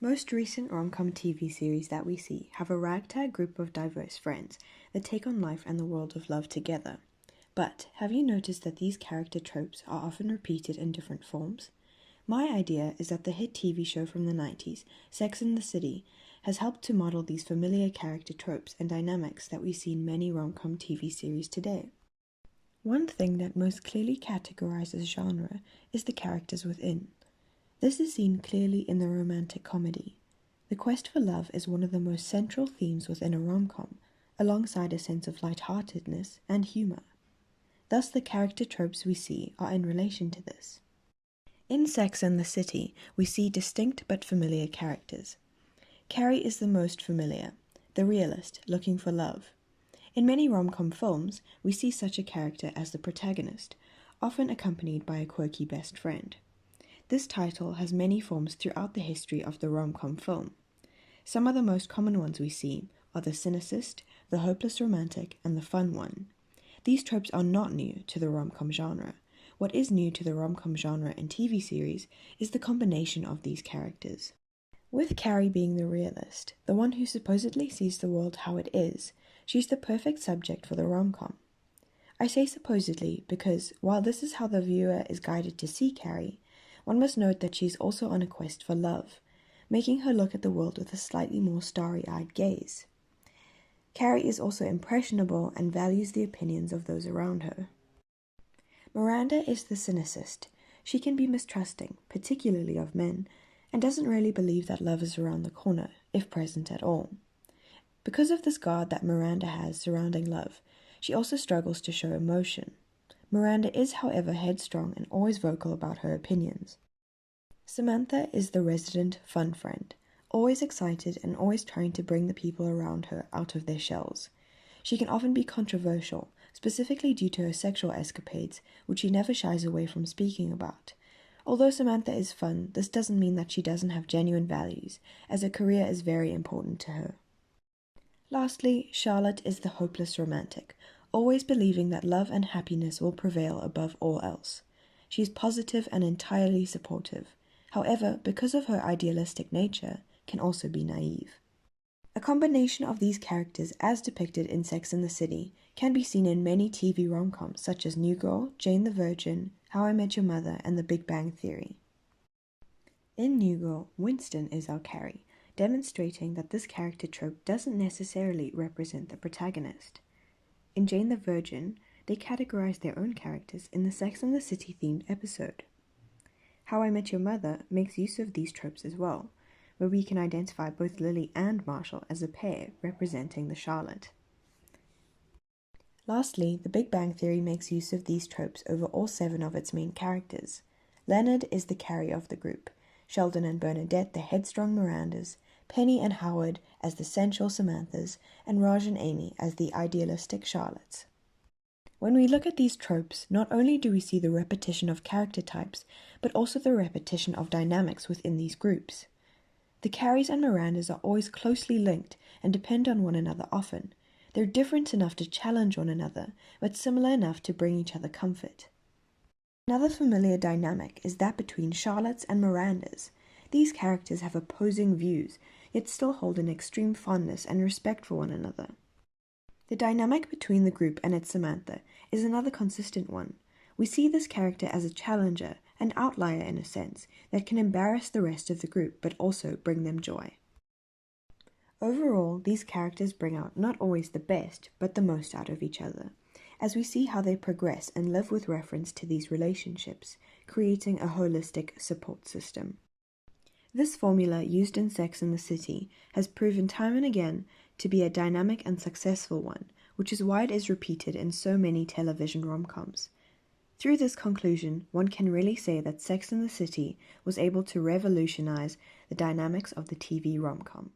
Most recent rom-com TV series that we see have a ragtag group of diverse friends that take on life and the world of love together. But have you noticed that these character tropes are often repeated in different forms? My idea is that the hit TV show from the 90s, Sex and the City, has helped to model these familiar character tropes and dynamics that we see in many rom-com TV series today. One thing that most clearly categorizes genre is the characters within. This is seen clearly in the romantic comedy. The quest for love is one of the most central themes within a rom-com, alongside a sense of lightheartedness and humor. Thus, the character tropes we see are in relation to this. In Sex and the City, we see distinct but familiar characters. Carrie is the most familiar, the realist looking for love. In many rom-com films, we see such a character as the protagonist, often accompanied by a quirky best friend. This title has many forms throughout the history of the rom-com film. Some of the most common ones we see are the cynicist, the hopeless romantic, and the fun one. These tropes are not new to the rom-com genre. What is new to the rom-com genre in TV series is the combination of these characters. With Carrie being the realist, the one who supposedly sees the world how it is, she's the perfect subject for the rom-com. I say supposedly because, while this is how the viewer is guided to see Carrie, one must note that she is also on a quest for love, making her look at the world with a slightly more starry-eyed gaze. Carrie is also impressionable and values the opinions of those around her. Miranda is the cynicist. She can be mistrusting, particularly of men, and doesn't really believe that love is around the corner, if present at all. Because of this guard that Miranda has surrounding love, she also struggles to show emotion. Miranda is, however, headstrong and always vocal about her opinions. Samantha is the resident fun friend, always excited and always trying to bring the people around her out of their shells. She can often be controversial, specifically due to her sexual escapades, which she never shies away from speaking about. Although Samantha is fun, this doesn't mean that she doesn't have genuine values, as her career is very important to her. Lastly, Charlotte is the hopeless romantic, always believing that love and happiness will prevail above all else. She is positive and entirely supportive. However, because of her idealistic nature, can also be naive. A combination of these characters as depicted in Sex and the City can be seen in many TV rom-coms such as New Girl, Jane the Virgin, How I Met Your Mother, and The Big Bang Theory. In New Girl, Winston is our Carrie, demonstrating that this character trope doesn't necessarily represent the protagonist. In Jane the Virgin, they categorize their own characters in the Sex and the City themed episode. How I Met Your Mother makes use of these tropes as well, where we can identify both Lily and Marshall as a pair representing the Charlotte. Lastly, The Big Bang Theory makes use of these tropes over all 7 of its main characters. Leonard is the Carrie of the group, Sheldon and Bernadette the headstrong Mirandas, Penny and Howard as the sensual Samanthas, and Raj and Amy as the idealistic Charlottes. When we look at these tropes, not only do we see the repetition of character types, but also the repetition of dynamics within these groups. The Carries and Mirandas are always closely linked and depend on one another often. They're different enough to challenge one another, but similar enough to bring each other comfort. Another familiar dynamic is that between Charlottes and Mirandas. These characters have opposing views, yet still hold an extreme fondness and respect for one another. The dynamic between the group and its Samantha is another consistent one. We see this character as a challenger, an outlier in a sense, that can embarrass the rest of the group but also bring them joy. Overall, these characters bring out not always the best, but the most out of each other, as we see how they progress and live with reference to these relationships, creating a holistic support system. This formula used in Sex and the City has proven time and again to be a dynamic and successful one, which is why it is repeated in so many television rom-coms. Through this conclusion, one can really say that Sex and the City was able to revolutionize the dynamics of the TV rom-com.